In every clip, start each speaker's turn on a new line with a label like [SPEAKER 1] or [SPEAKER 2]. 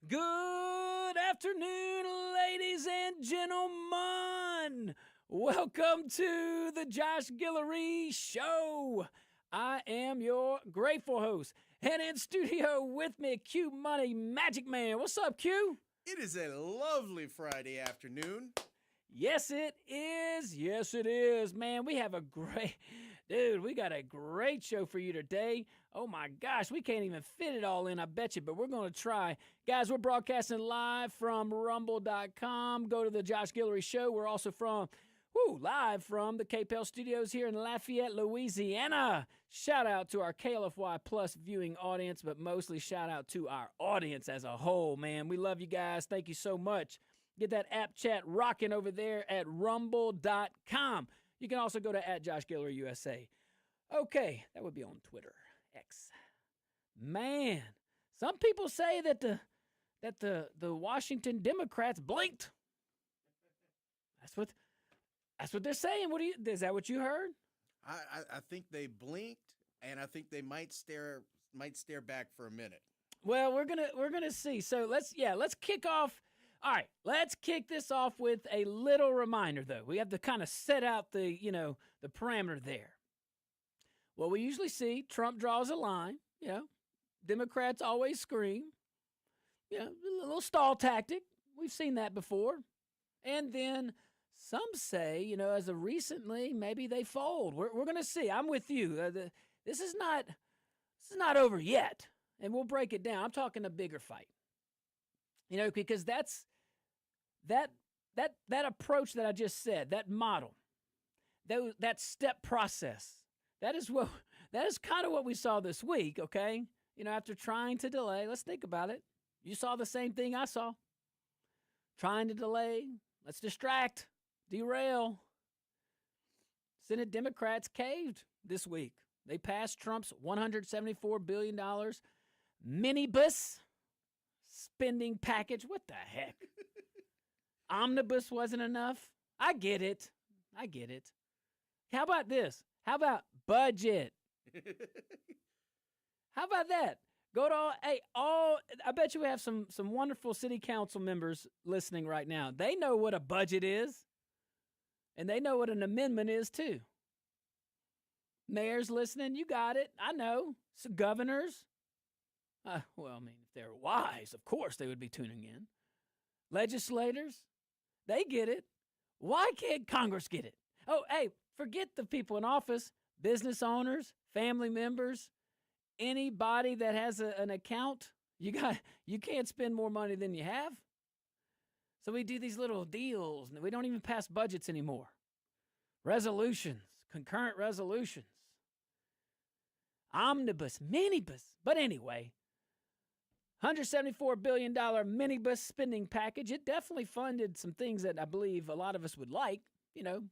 [SPEAKER 1] Good afternoon, ladies and gentlemen. Welcome to the Josh Guillory Show. I am your grateful host. And in studio with me, Q Money Magic Man. What's up, Q?
[SPEAKER 2] It is a lovely Friday afternoon.
[SPEAKER 1] Yes, it is. Yes, it is. Man, we got a great show for you today. Oh my gosh, we can't even fit it all in, I bet you, but we're going to try. Guys, we're broadcasting live from rumble.com. Go to the Josh Guillory Show. We're also live from the KPEL studios here in Lafayette, Louisiana. Shout out to our KLFY Plus viewing audience, but mostly shout out to our audience as a whole, man. We love you guys. Thank you so much. Get that app chat rocking over there at rumble.com. You can also go to @JoshGuilloryUSA. Okay, that would be on Twitter, X. Man, some people say that the Washington Democrats blinked. That's what they're saying. Is that what you heard?
[SPEAKER 2] I think they blinked, and I think they might stare back for a minute.
[SPEAKER 1] Well, we're gonna see. So let's kick off. All right, let's kick this off with a little reminder, though. We have to kind of set out the parameter there. Well, we usually see Trump draws a line. Democrats always scream. A little stall tactic. We've seen that before. And then some say, as of recently, maybe they fold. We're going to see. I'm with you. This is not over yet, and we'll break it down. I'm talking a bigger fight. Because that's that approach that I just said, that model, that step process. That is kind of what we saw this week. Okay, after trying to delay, let's think about it. You saw the same thing I saw. Trying to delay, let's distract, derail. Senate Democrats caved this week. They passed Trump's $174 billion minibus spending package. What the heck? Omnibus wasn't enough. I get it. How about this? How about budget? How about that? Go to all. I bet you we have some wonderful city council members listening right now. They know what a budget is, and they know what an amendment is too. Mayors listening, you got it. I know. So governors. If they're wise, of course they would be tuning in. Legislators, they get it. Why can't Congress get it? Oh, hey, forget the people in office, business owners, family members, anybody that has an account. You can't spend more money than you have. So we do these little deals, and we don't even pass budgets anymore. Resolutions, concurrent resolutions, omnibus, minibus. But anyway, $174 billion minibus spending package. It definitely funded some things that I believe a lot of us would like.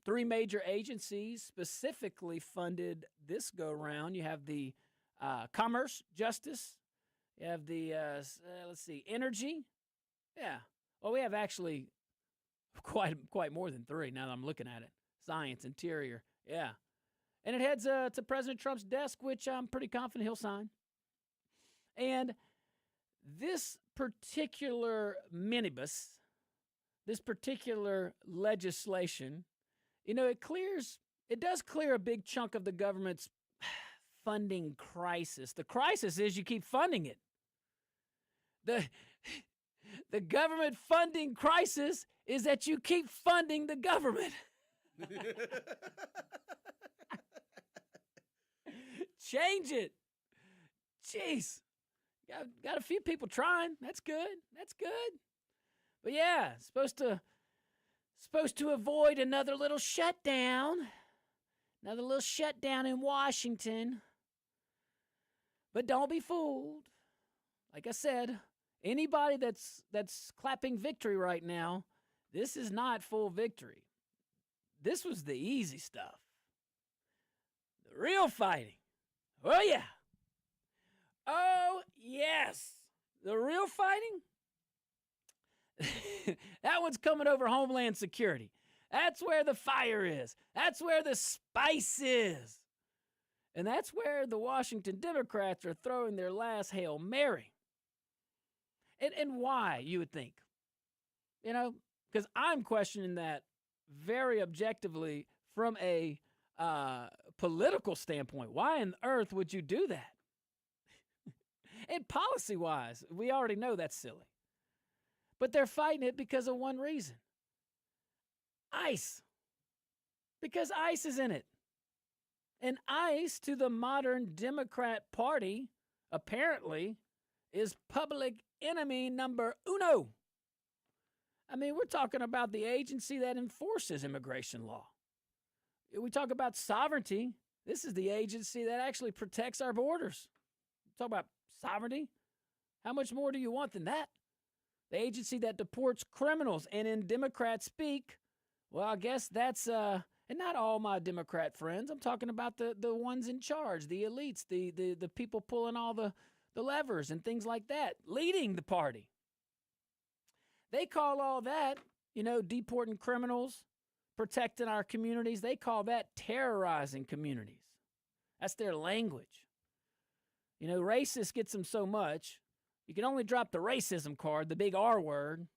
[SPEAKER 1] 3 major agencies specifically funded this go round. You have the Commerce, Justice. You have the, Energy. Yeah. Well, we have actually quite more than 3 now that I'm looking at it. Science, Interior. Yeah. And it heads to President Trump's desk, which I'm pretty confident he'll sign. And this particular minibus, this particular legislation, it does clear a big chunk of the government's funding crisis. The crisis is you keep funding it. The government funding crisis is that you keep funding the government. Change it. Jeez. Got a few people trying. That's good. But yeah, supposed to avoid another little shutdown. Another little shutdown in Washington. But don't be fooled. Like I said, anybody that's clapping victory right now, this is not full victory. This was the easy stuff. The real fighting. Oh yeah. Oh, yes. The real fighting? That one's coming over Homeland Security. That's where the fire is. That's where the spice is. And that's where the Washington Democrats are throwing their last Hail Mary. And why, you would think? You know, because I'm questioning that very objectively from a political standpoint. Why on earth would you do that? And policy-wise, we already know that's silly. But they're fighting it because of one reason. ICE. Because ICE is in it. And ICE, to the modern Democrat Party, apparently, is public enemy number uno. I mean, we're talking about the agency that enforces immigration law. We talk about sovereignty. This is the agency that actually protects our borders. Talk about sovereignty. How much more do you want than that? The agency that deports criminals. And in Democrat speak, well, I guess that's, and not all my Democrat friends. I'm talking about the ones in charge, the elites, the people pulling all the levers and things like that, leading the party. They call all that, deporting criminals, protecting our communities. They call that terrorizing communities. That's their language. Racist gets them so much. You can only drop the racism card, the big R word.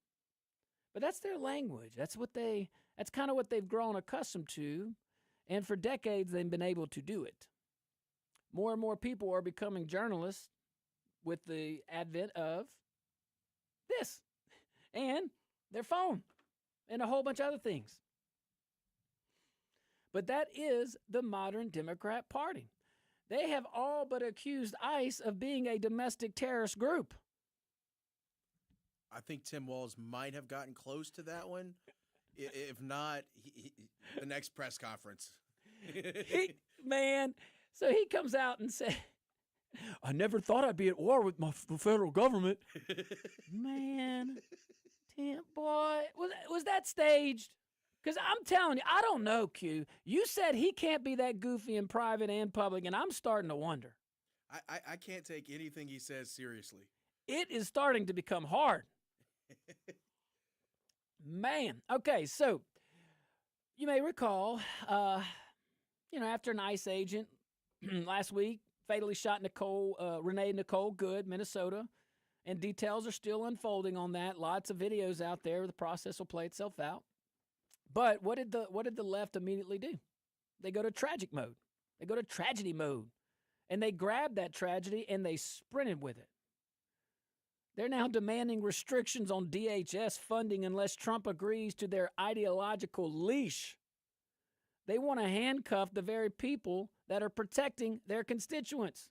[SPEAKER 1] But that's their language. That's kind of what they've grown accustomed to. And for decades, they've been able to do it. More and more people are becoming journalists with the advent of this and their phone and a whole bunch of other things. But that is the modern Democrat Party. They have all but accused ICE of being a domestic terrorist group.
[SPEAKER 2] I think Tim Walz might have gotten close to that one. If not, the next press conference.
[SPEAKER 1] So he comes out and said, I never thought I'd be at war with the federal government. Man, Tim, boy, was that staged? Because I'm telling you, I don't know, Q. You said he can't be that goofy in private and public, and I'm starting to wonder.
[SPEAKER 2] I can't take anything he says seriously.
[SPEAKER 1] It is starting to become hard. Man. Okay, so you may recall, after an ICE agent last week fatally shot Renee Nicole Good, Minnesota, and details are still unfolding on that. Lots of videos out there. The process will play itself out. But what did the left immediately do? They go to tragic mode. They go to tragedy mode. And they grabbed that tragedy and they sprinted with it. They're now demanding restrictions on DHS funding unless Trump agrees to their ideological leash. They want to handcuff the very people that are protecting their constituents,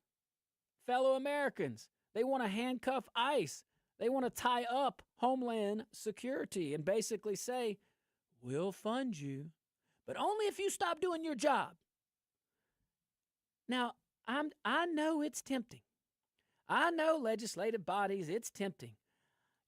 [SPEAKER 1] fellow Americans. They want to handcuff ICE. They want to tie up Homeland Security and basically say, we'll fund you, but only if you stop doing your job. Now, I know it's tempting. I know legislative bodies, it's tempting.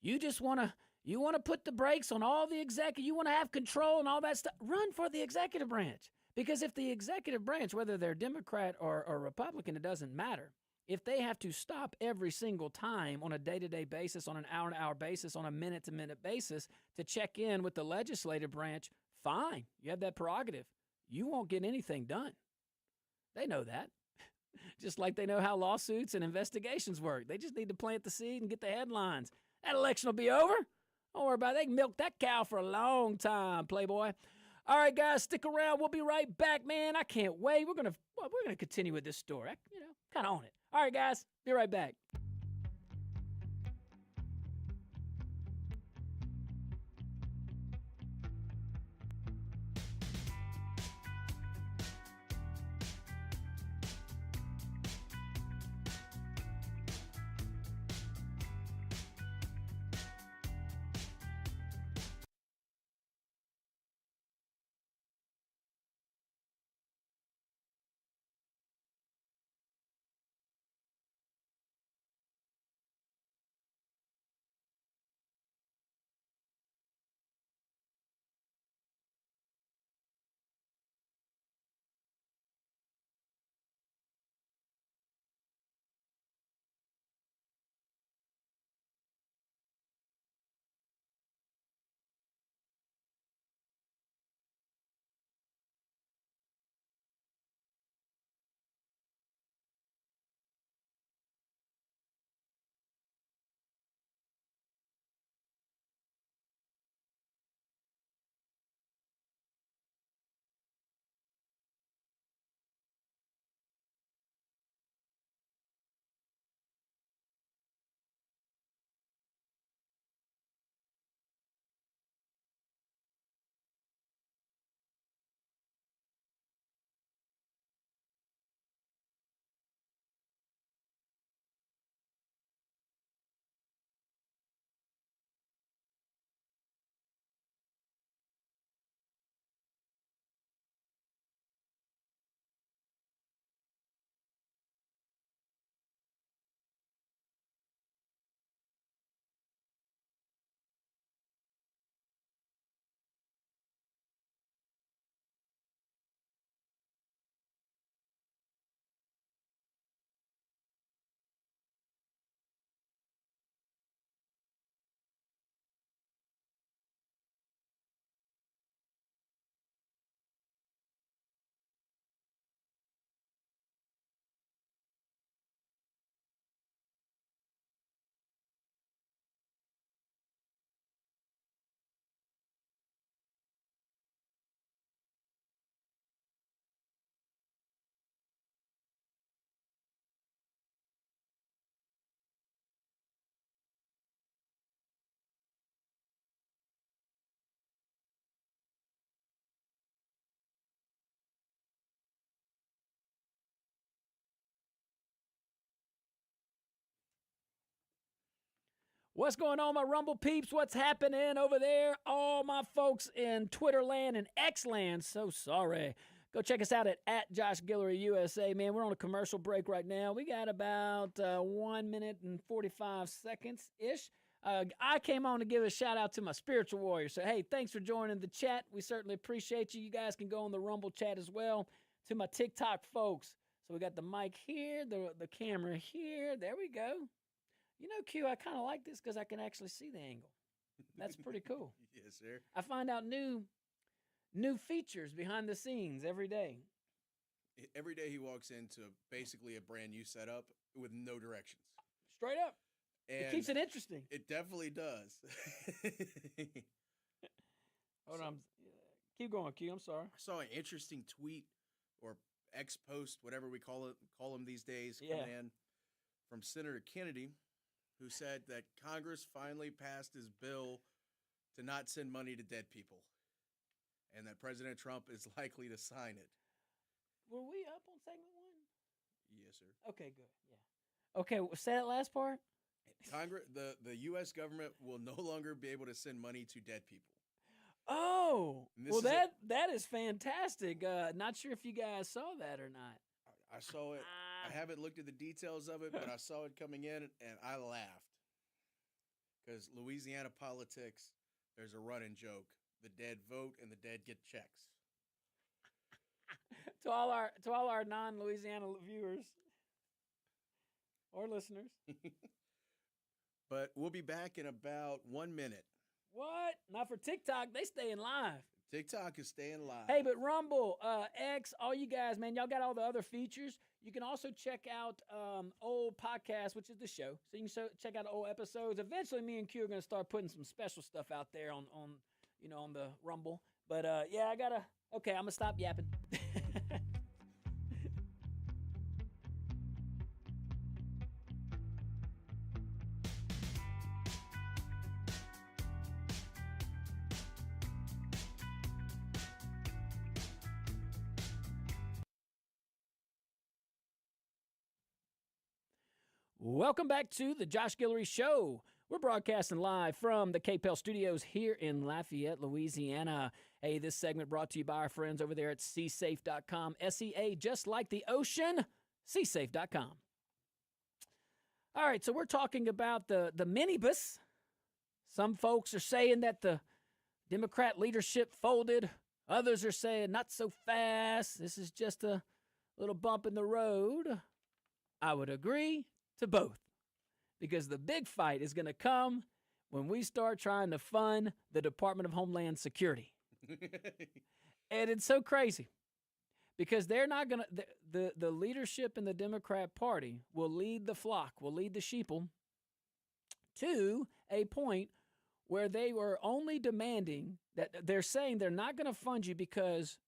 [SPEAKER 1] You just want to put the brakes on all the executive. You want to have control and all that stuff. Run for the executive branch. Because if the executive branch, whether they're Democrat or Republican, it doesn't matter. If they have to stop every single time on a day-to-day basis, on an hour-to-hour basis, on a minute-to-minute basis to check in with the legislative branch, fine. You have that prerogative. You won't get anything done. They know that. Just like they know how lawsuits and investigations work. They just need to plant the seed and get the headlines. That election will be over. Don't worry about it. They can milk that cow for a long time, Playboy. All right, guys, stick around. We'll be right back, man. I can't wait. We're gonna continue with this story. Kind of on it. All right, guys, be right back. What's going on, my Rumble peeps? What's happening over there? All my folks in Twitter land and X land, so sorry. Go check us out at Josh Guillory USA. Man, we're on a commercial break right now. We got about 1 minute and 45 seconds-ish. I came on to give a shout-out to my spiritual warrior. So, hey, thanks for joining the chat. We certainly appreciate you. You guys can go on the Rumble chat as well. To my TikTok folks. So we got the mic here, the camera here. There we go. You know, Q, I kind of like this because I can actually see the angle. That's pretty cool.
[SPEAKER 2] Yes, sir.
[SPEAKER 1] I find out new features behind the scenes every day.
[SPEAKER 2] Every day he walks into basically a brand new setup with no directions.
[SPEAKER 1] Straight up. And it keeps it interesting.
[SPEAKER 2] It definitely does.
[SPEAKER 1] Hold on. Keep going, Q. I'm sorry.
[SPEAKER 2] I saw an interesting tweet or X post, whatever we call them these days, coming in from Senator Kennedy, who said that Congress finally passed his bill to not send money to dead people, and that President Trump is likely to sign it.
[SPEAKER 1] Were we up on segment 1?
[SPEAKER 2] Yes, sir.
[SPEAKER 1] Okay, good. Yeah. Okay, say that last part.
[SPEAKER 2] Congress, the U.S. government will no longer be able to send money to dead people.
[SPEAKER 1] Oh, well, that is fantastic. Not sure if you guys saw that or not.
[SPEAKER 2] I saw it. I haven't looked at the details of it, but I saw it coming in, and I laughed. Because Louisiana politics, there's a running joke. The dead vote and the dead get checks.
[SPEAKER 1] To all our non-Louisiana viewers or listeners.
[SPEAKER 2] But we'll be back in about 1 minute.
[SPEAKER 1] What? Not for TikTok. They staying live.
[SPEAKER 2] TikTok is staying live.
[SPEAKER 1] Hey, but Rumble, X, all you guys, man, y'all got all the other features. You can also check out old podcasts, which is the show. So you can check out old episodes. Eventually, me and Q are going to start putting some special stuff out there on the Rumble. But, yeah, I'm going to stop yapping. Welcome back to the Josh Guillory Show. We're broadcasting live from the KPEL studios here in Lafayette, Louisiana. Hey, this segment brought to you by our friends over there at seasafe.com. SEA, just like the ocean, seasafe.com. All right, so we're talking about the minibus. Some folks are saying that the Democrat leadership folded. Others are saying not so fast. This is just a little bump in the road. I would agree to both, because the big fight is going to come when we start trying to fund the Department of Homeland Security. And it's so crazy because they're not going to, the leadership in the Democrat Party will lead the flock, will lead the sheeple to a point where they were only demanding that they're saying they're not going to fund you because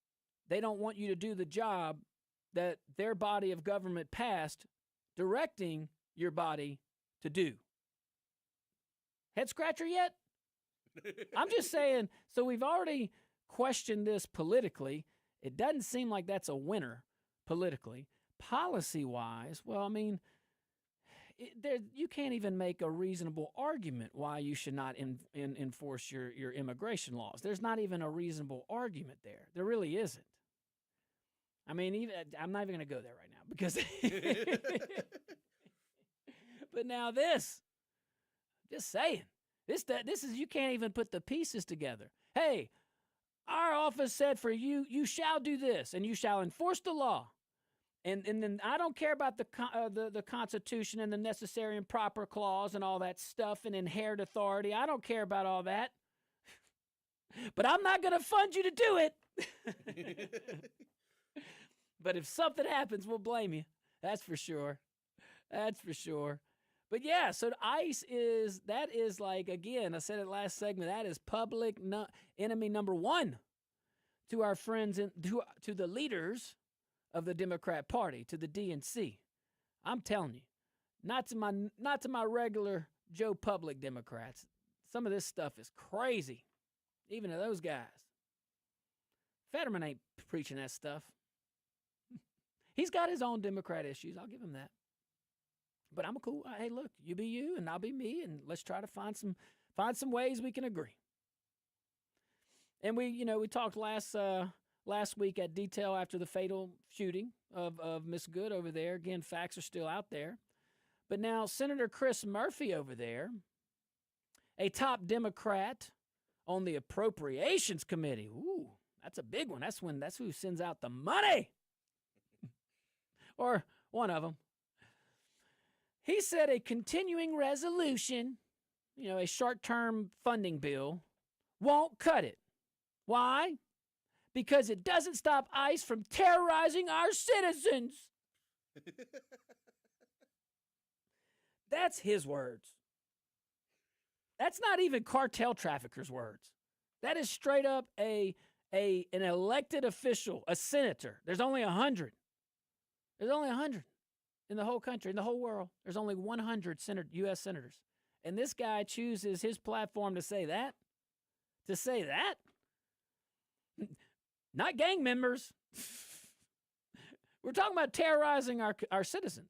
[SPEAKER 1] they don't want you to do the job that their body of government passed directing your body to do. Head scratcher yet? I'm just saying, so we've already questioned this politically. It doesn't seem like that's a winner politically. Policy-wise, well, I mean, you can't even make a reasonable argument why you should not enforce your immigration laws. There's not even a reasonable argument there. There really isn't. I mean, I'm not even going to go there right now because... But now this, just saying, this is, you can't even put the pieces together. Hey, our office said for you, you shall do this, and you shall enforce the law. And then I don't care about the Constitution and the necessary and proper clause and all that stuff and inherent authority. I don't care about all that. But I'm not going to fund you to do it. But if something happens, we'll blame you. That's for sure. That's for sure. But yeah, so ICE is like, again, I said it last segment, that is public enemy number one to our friends, to the leaders of the Democrat Party, to the DNC. I'm telling you, not to my regular Joe Public Democrats. Some of this stuff is crazy, even to those guys. Fetterman ain't preaching that stuff. He's got his own Democrat issues. I'll give him that. But I'm cool. Hey, look, you be you and I'll be me, and let's try to find some ways we can agree. And we talked last week at detail after the fatal shooting of Miss Good over there. Again, facts are still out there. But now Senator Chris Murphy over there, a top Democrat on the Appropriations Committee. Ooh, that's a big one. That's who sends out the money. Or one of them. He said a continuing resolution, a short-term funding bill, won't cut it. Why? Because it doesn't stop ICE from terrorizing our citizens. That's his words. That's not even cartel traffickers' words. That is straight up an elected official, a senator. There's only 100. There's only 100 in the whole country, in the whole world. There's only 100 U.S. senators. And this guy chooses his platform to say that? To say that? Not gang members. We're talking about terrorizing our citizens.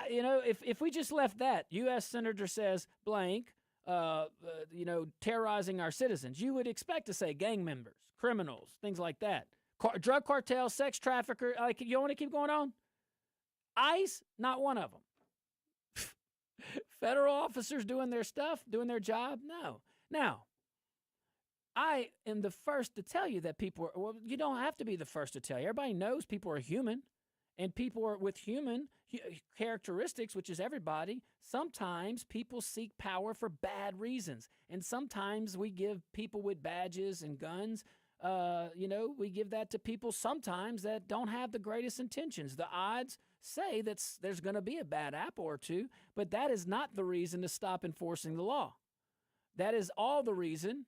[SPEAKER 1] If we just left that, U.S. Senator says blank, terrorizing our citizens, you would expect to say gang members, criminals, things like that. Drug cartel, sex trafficker, you want to keep going on? ICE, not one of them. Federal officers doing their stuff, doing their job? No. Now, I am the first to tell you that you don't have to be the first to tell you. Everybody knows people are human, and people are with human characteristics, which is everybody. Sometimes people seek power for bad reasons, and sometimes we give people with badges and guns, we give that to people sometimes that don't have the greatest intentions. The odds say that there's going to be a bad apple or two, but that is not the reason to stop enforcing the law. That is all the reason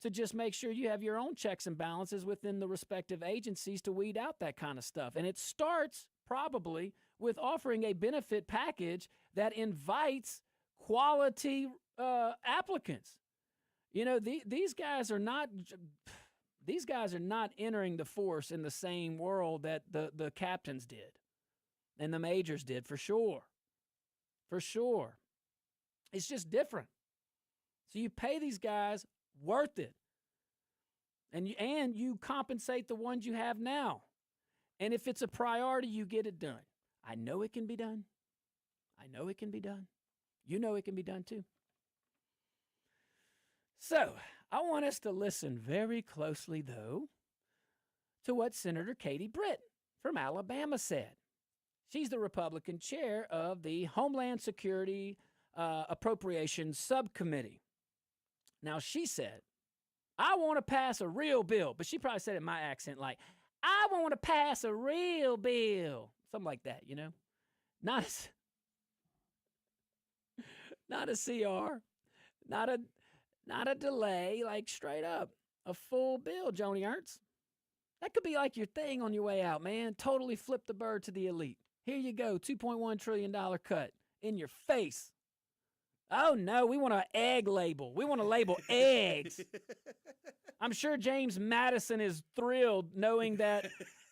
[SPEAKER 1] to just make sure you have your own checks and balances within the respective agencies to weed out that kind of stuff. And it starts probably with offering a benefit package that invites quality applicants. These guys are not entering the force in the same world that the captains did and the majors did, for sure. For sure. It's just different. So you pay these guys worth it. And you compensate the ones you have now. And if it's a priority, you get it done. I know it can be done. I know it can be done. You know it can be done too. So I want us to listen very closely, though, to what Senator Katie Britt from Alabama said. She's the Republican chair of the Homeland Security Appropriations Subcommittee. Now, she said, I want to pass a real bill. But she probably said it in my accent, like, I want to pass a real bill. Something like that, Not a CR, not a delay, like straight up. A full bill, Joni Ernst. That could be like your thing on your way out, man. Totally flip the bird to the elite. Here you go, $2.1 trillion cut in your face. Oh, no, we want an egg label. We want to label eggs. I'm sure James Madison is thrilled knowing that,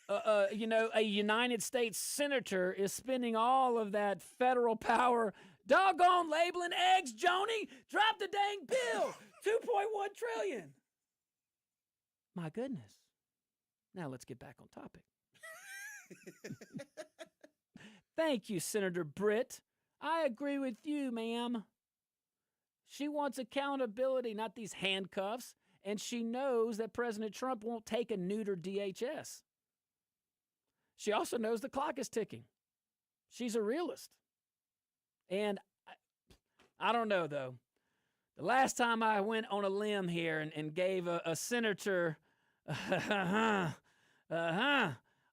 [SPEAKER 1] a United States senator is spending all of that federal power doggone labeling eggs, Joni. Drop the dang bill. $2.1 trillion. My goodness. Now let's get back on topic. Thank you, Senator Britt. I agree with you, ma'am. She wants accountability, not these handcuffs, and she knows that President Trump won't take a neuter DHS. She also knows the clock is ticking. She's a realist. And I don't know, though. The last time I went on a limb here and gave a senator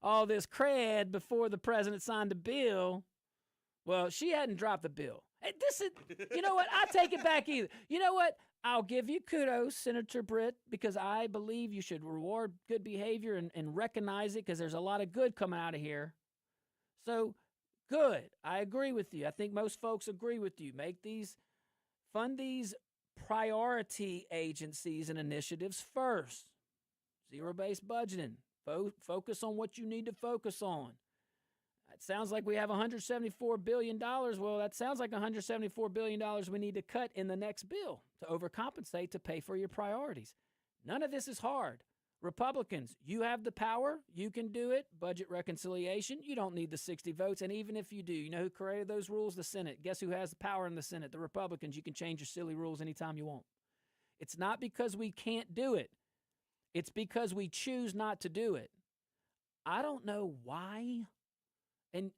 [SPEAKER 1] all this cred before the president signed the bill, well, she hadn't dropped the bill. You know what? I take it back either. You know what? I'll give you kudos, Senator Britt, because I believe you should reward good behavior and recognize it, because there's a lot of good coming out of here. So, good. I agree with you. I think most folks agree with you. Fund these priority agencies and initiatives first. Zero-based budgeting. Focus on what you need to focus on. It sounds like we have $174 billion. Well, that sounds like $174 billion we need to cut in the next bill to overcompensate to pay for your priorities. None of this is hard. Republicans, you have the power. You can do it. Budget reconciliation. You don't need the 60 votes. And even if you do, you know who created those rules? The Senate. Guess who has the power in the Senate? The Republicans. You can change your silly rules anytime you want. It's not because we can't do it. It's because we choose not to do it. I don't know why.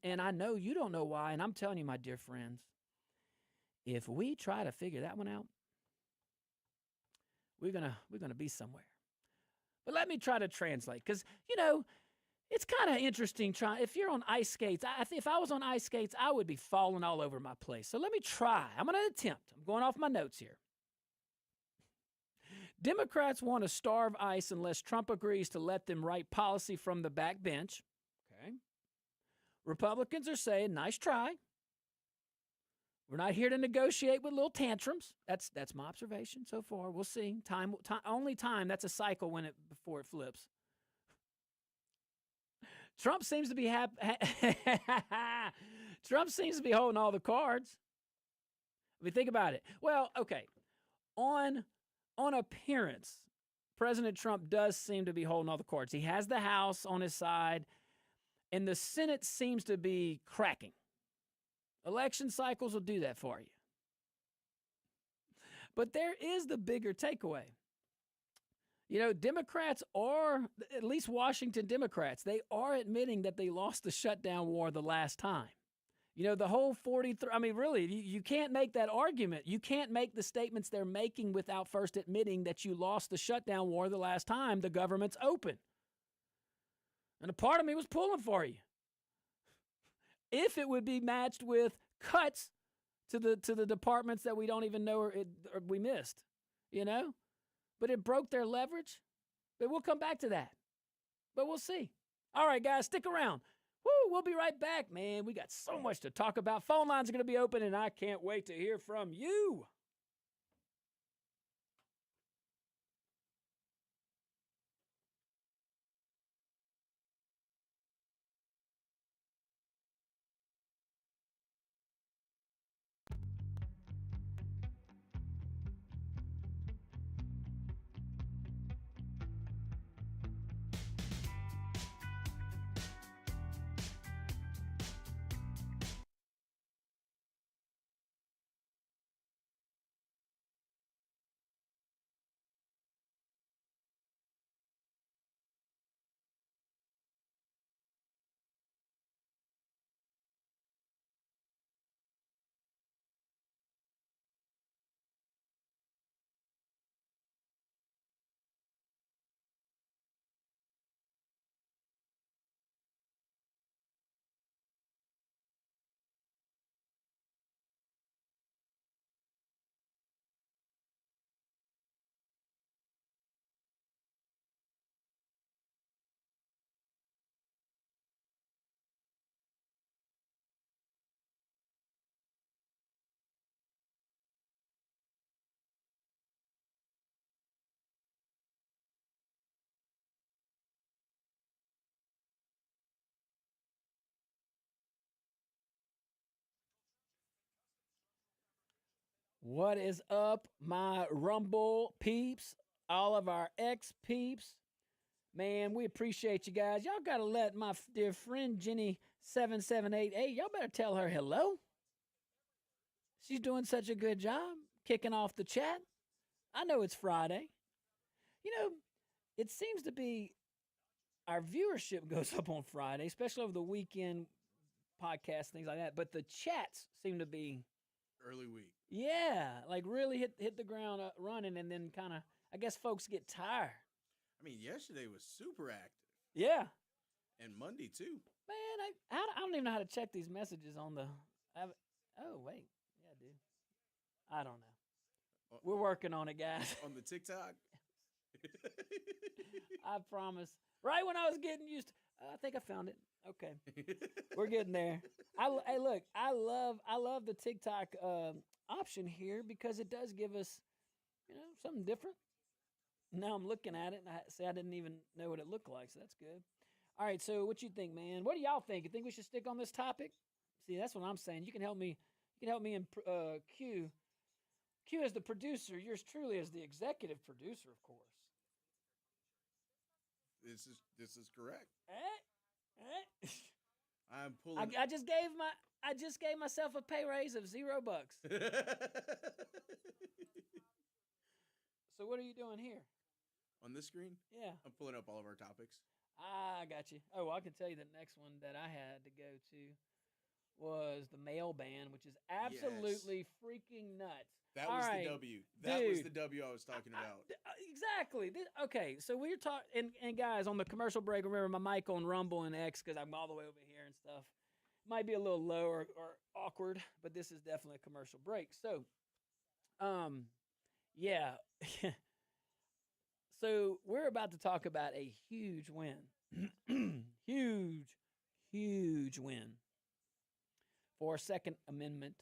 [SPEAKER 1] And I know you don't know why. And I'm telling you, my dear friends, if we try to figure that one out, we're gonna be somewhere. But let me try to translate, because, you know, it's kind of interesting. If you're on ice skates, if I was on ice skates, I would be falling all over my place. So let me try. I'm going to attempt. I'm going off my notes here. Democrats want to starve ICE unless Trump agrees to let them write policy from the backbench. Okay. Republicans are saying, nice try. We're not here to negotiate with little tantrums. That's my observation so far. We'll see. Only time. That's a cycle before it flips. Trump seems to be Trump seems to be holding all the cards. I mean, think about it. Well, okay. On appearance, President Trump does seem to be holding all the cards. He has the House on his side, and the Senate seems to be cracking. Election cycles will do that for you. But there is the bigger takeaway. You know, Democrats are, at least Washington Democrats, they are admitting that they lost the shutdown war the last time. You know, the whole 43, I mean, really, you can't make that argument. You can't make the statements they're making without first admitting that you lost the shutdown war the last time the government's open. And a part of me was pulling for you. If it would be matched with cuts to the departments that we don't even know or we missed, you know? But it broke their leverage. But we'll come back to that. But we'll see. All right, guys, stick around. Woo, we'll be right back, man. We got so much to talk about. Phone lines are going to be open, and I can't wait to hear from you. What is up, my Rumble peeps, all of our ex-peeps? Man, we appreciate you guys. Y'all got to let my dear friend Jenny7788, y'all better tell her hello. She's doing such a good job kicking off the chat. I know it's Friday. You know, it seems to be our viewership goes up on Friday, especially over the weekend podcasts, things like that. But the chats seem to be
[SPEAKER 2] early week.
[SPEAKER 1] Yeah, like really hit the ground running, and then kind of, I guess folks get tired.
[SPEAKER 2] I mean, yesterday was super active.
[SPEAKER 1] Yeah.
[SPEAKER 2] And Monday, too.
[SPEAKER 1] Man, I don't even know how to check these messages on the... oh, wait. Yeah, dude. I don't know. We're working on it, guys.
[SPEAKER 2] On the TikTok?
[SPEAKER 1] I promise. Right when I was getting used to... I think I found it. Okay. We're getting there. Hey, look, I love the TikTok option here because it does give us, you know, something different. Now I'm looking at it, and I didn't even know what it looked like, so that's good. All right, so what you think, man? What do y'all think? You think we should stick on this topic? See, that's what I'm saying. You can help me. You can help me in Q. Q as the producer. Yours truly as the executive producer, of course.
[SPEAKER 2] This is correct.
[SPEAKER 1] Eh?
[SPEAKER 2] I'm pulling.
[SPEAKER 1] I just gave myself a pay raise of $0. So what are you doing here?
[SPEAKER 2] On this screen?
[SPEAKER 1] Yeah.
[SPEAKER 2] I'm pulling up all of our topics.
[SPEAKER 1] I got you. Oh, I can tell you the next one that I had to go to was the mail ban, which is absolutely freaking nuts.
[SPEAKER 2] That was the W. That was the W I was talking about.
[SPEAKER 1] Exactly. Okay, so we're talking, and guys, on the commercial break, remember my mic on Rumble and X, because I'm all the way over here and stuff, might be a little low or awkward, but this is definitely a commercial break. So, yeah. So we're about to talk about a huge win. huge win for Second Amendment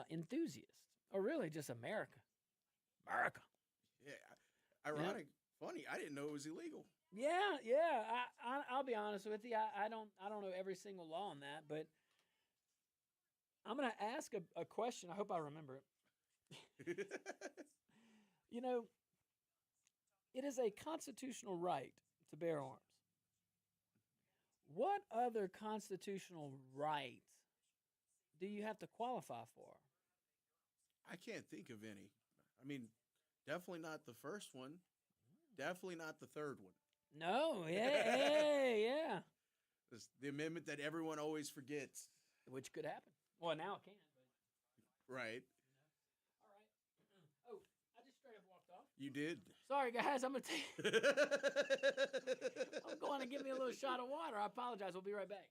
[SPEAKER 1] enthusiasts, or really just America.
[SPEAKER 2] Yeah, ironic, funny. I didn't know it was illegal.
[SPEAKER 1] Yeah. I'll be honest with you. I don't know every single law on that, but I'm gonna ask a question. I hope I remember it. You know, it is a constitutional right to bear arms. What other constitutional right do you have to qualify for?
[SPEAKER 2] I can't think of any. I mean, definitely not the first one. Definitely not the third one.
[SPEAKER 1] No, yeah.
[SPEAKER 2] It's the amendment that everyone always forgets.
[SPEAKER 1] Which could happen. Well, now it can. But,
[SPEAKER 2] right.
[SPEAKER 1] All right. Oh, I just straight up walked off.
[SPEAKER 2] You did.
[SPEAKER 1] Sorry, guys. I'm going to give me a little shot of water. I apologize. We'll be right back.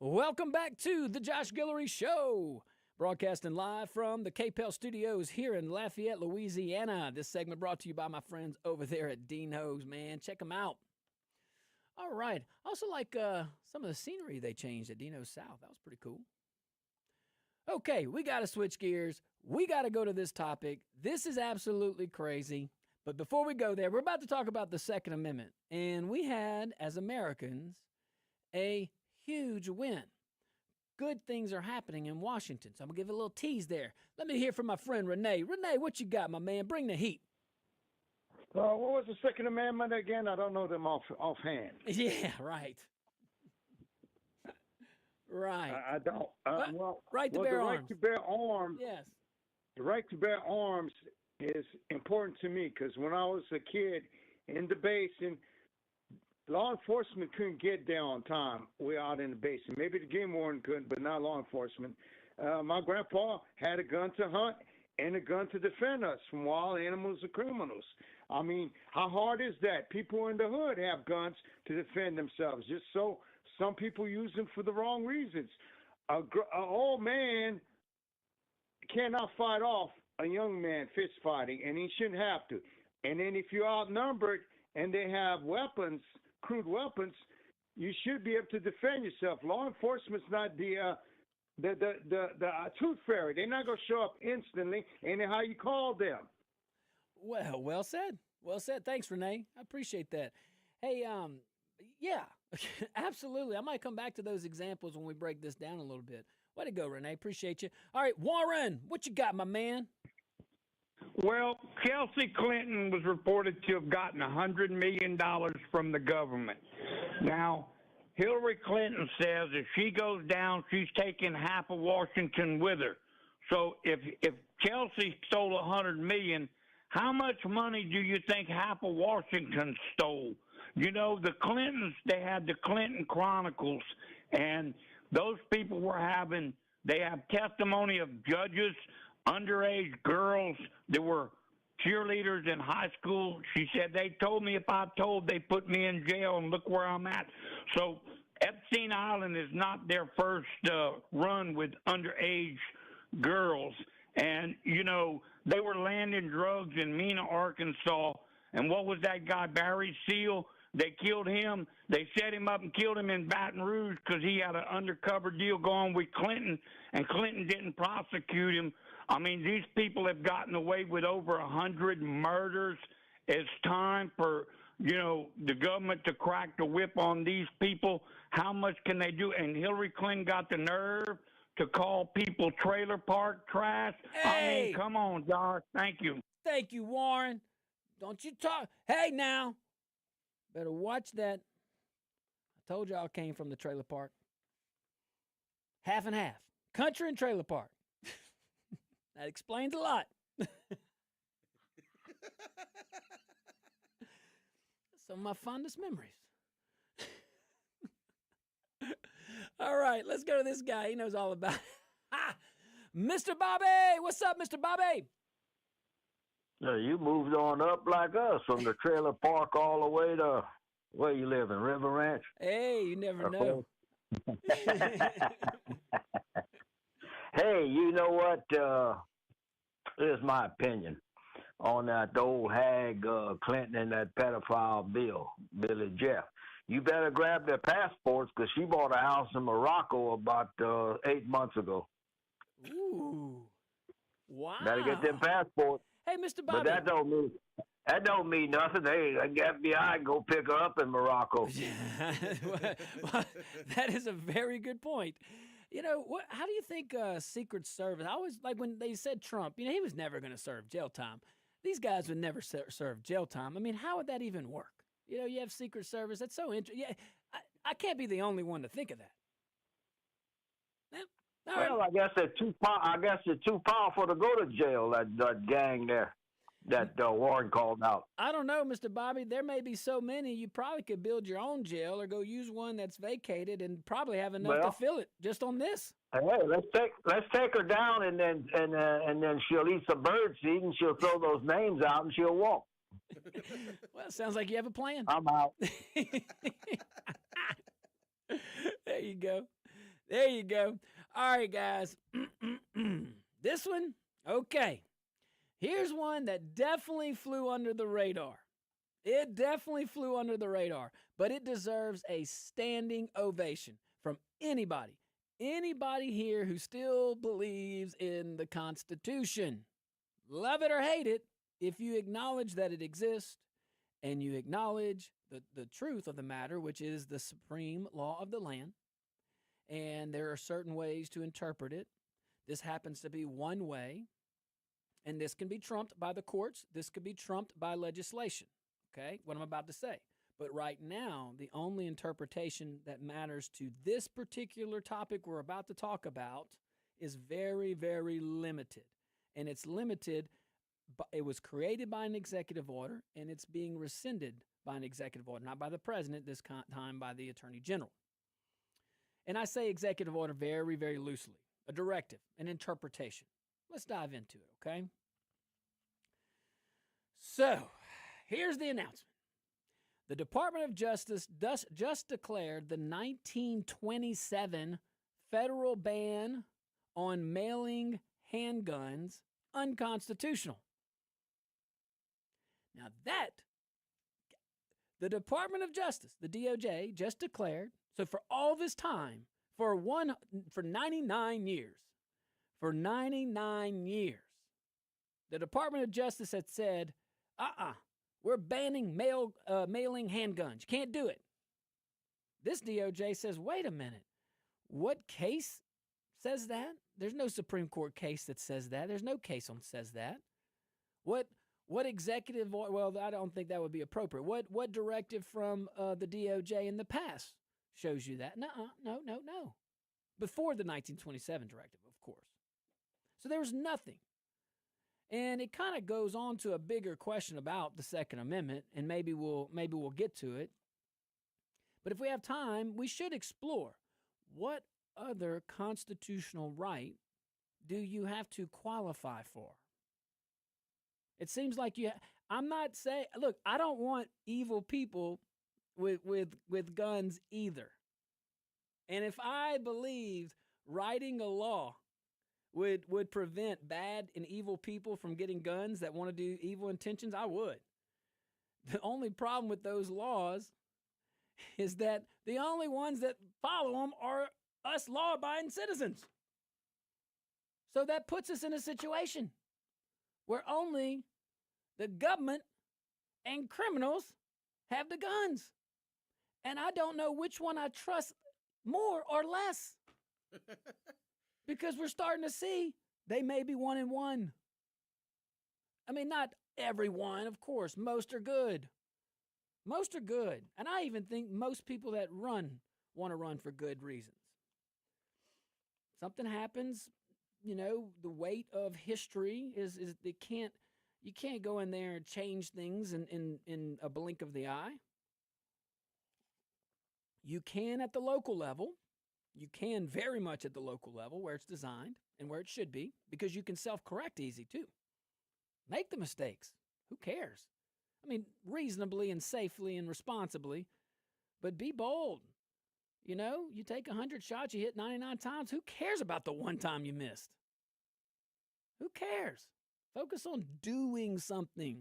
[SPEAKER 1] Welcome back to the Josh Guillory Show, broadcasting live from the KPEL studios here in Lafayette, Louisiana. This segment brought to you by my friends over there at Dino's, man. Check them out. All right. I also like some of the scenery they changed at Dino's South. That was pretty cool. Okay, we got to switch gears. We got to go to this topic. This is absolutely crazy. But before we go there, we're about to talk about the Second Amendment. And we had, as Americans, a huge win. Good things are happening in Washington. So I'm going to give a little tease there. Let me hear from my friend Renee. Renee, what you got, my man? Bring the heat.
[SPEAKER 3] What was the Second Amendment again? I don't know them offhand.
[SPEAKER 1] Yeah, right. Right.
[SPEAKER 3] I don't.
[SPEAKER 1] Right to bear arms.
[SPEAKER 3] Right to bear arms.
[SPEAKER 1] Yes.
[SPEAKER 3] The right to bear arms is important to me because when I was a kid in the basin, law enforcement couldn't get there on time. We're out in the basin. Maybe the game warden could, but not law enforcement. My grandpa had a gun to hunt and a gun to defend us from wild animals or criminals. I mean, how hard is that? People in the hood have guns to defend themselves. Just so some people use them for the wrong reasons. An old man cannot fight off a young man fist fighting, and he shouldn't have to. And then if you're outnumbered and they have weapons, crude weapons, you should be able to defend yourself. Law enforcement's not the tooth fairy. They're not going to show up instantly, and how you call them.
[SPEAKER 1] Well said. Well said. Thanks, Renee. I appreciate that. Hey, Yeah, absolutely. I might come back to those examples when we break this down a little bit. Way to go, Renee. Appreciate you. All right, Warren, what you got, my man?
[SPEAKER 4] Well, Chelsea Clinton was reported to have gotten $100 million from the government. Now, Hillary Clinton says if she goes down, she's taking half of Washington with her. So if Chelsea stole $100 million, how much money do you think half of Washington stole? You know, the Clintons, they had the Clinton Chronicles, and those people they have testimony of judges, underage girls that were cheerleaders in high school. She said, they told me if I told, they put me in jail, and look where I'm at. So Epstein Island is not their first run with underage girls. And, you know, they were landing drugs in Mena, Arkansas. And what was that guy, Barry Seal? They killed him. They set him up and killed him in Baton Rouge because he had an undercover deal going with Clinton, and Clinton didn't prosecute him. I mean, these people have gotten away with over 100 murders. It's time for, you know, the government to crack the whip on these people. How much can they do? And Hillary Clinton got the nerve to call people trailer park trash.
[SPEAKER 1] Hey!
[SPEAKER 4] I mean, come on, Josh. Thank you.
[SPEAKER 1] Thank you, Warren. Don't you talk. Hey, now. Better watch that. I told y'all I came from the trailer park. Half and half. Country and trailer park. That explains a lot. Some of my fondest memories. All right, let's go to this guy. He knows all about it. Mr. Bobby! What's up, Mr. Bobby?
[SPEAKER 5] You moved on up like us from the trailer park all the way to where you live in River Ranch.
[SPEAKER 1] Hey, you never know.
[SPEAKER 5] Hey, you know what? Here's my opinion on that old hag Clinton and that pedophile Billy Jeff. You better grab their passports because she bought a house in Morocco about 8 months ago.
[SPEAKER 1] Ooh. Wow.
[SPEAKER 5] Better get them passports.
[SPEAKER 1] Hey, Mr. Bobby.
[SPEAKER 5] But that don't mean nothing. Hey, the FBI go pick her up in Morocco.
[SPEAKER 1] Well, that is a very good point. You know, how do you think Secret Service, I always, like when they said Trump, you know, he was never going to serve jail time. These guys would never serve jail time. I mean, how would that even work? You know, you have Secret Service. That's so interesting. Yeah, I can't be the only one to think of that.
[SPEAKER 5] Well, I guess they're too powerful to go to jail. That gang there, that Warren called out.
[SPEAKER 1] I don't know, Mr. Bobby. There may be so many. You probably could build your own jail or go use one that's vacated and probably have enough to fill it just on this.
[SPEAKER 5] Hey, let's take her down and then she'll eat some bird seed and she'll throw those names out and she'll walk.
[SPEAKER 1] Well, sounds like you have a plan.
[SPEAKER 5] I'm out.
[SPEAKER 1] There you go. There you go. All right, guys. This one, okay. Here's one that definitely flew under the radar. It definitely flew under the radar, but it deserves a standing ovation from anybody. Anybody here who still believes in the Constitution. Love it or hate it, if you acknowledge that it exists and you acknowledge the truth of the matter, which is the supreme law of the land, and there are certain ways to interpret it. This happens to be one way, and this can be trumped by the courts. This could be trumped by legislation, okay, what I'm about to say. But right now, the only interpretation that matters to this particular topic we're about to talk about is very, very limited. And it's limited, but it was created by an executive order, and it's being rescinded by an executive order, not by the president, this time by the attorney general. And I say executive order very, very loosely. A directive, an interpretation. Let's dive into it, okay? So, here's the announcement. The Department of Justice just declared the 1927 federal ban on mailing handguns unconstitutional. Now the Department of Justice, the DOJ, just declared, so for all this time, for 99 years, the Department of Justice had said, we're banning mailing handguns. You can't do it. This DOJ says, wait a minute, what case says that? There's no Supreme Court case that says that. There's no case on says that. What executive, well, I don't think that would be appropriate. What directive from the DOJ in the past shows you that? No. Before the 1927 directive, of course. So there was nothing. And it kind of goes on to a bigger question about the Second Amendment, and maybe we'll get to it. But if we have time, we should explore what other constitutional right do you have to qualify for? It seems like I'm not saying, look, I don't want evil people with guns either. And if I believed writing a law would prevent bad and evil people from getting guns that want to do evil intentions, I would. The only problem with those laws is that the only ones that follow them are us law-abiding citizens. So that puts us in a situation where only the government and criminals have the guns. And I don't know which one I trust more or less. Because we're starting to see they may be 1 and 1. I mean, not everyone, of course. Most are good. Most are good. And I even think most people that run want to run for good reasons. Something happens, the weight of history is you can't go in there and change things in a blink of the eye. You can at the local level. You can very much at the local level where it's designed and where it should be, because you can self-correct easy too. Make the mistakes. Who cares? I mean, reasonably and safely and responsibly, but be bold. You take 100 shots, you hit 99 times. Who cares about the one time you missed? Who cares? Focus on doing something.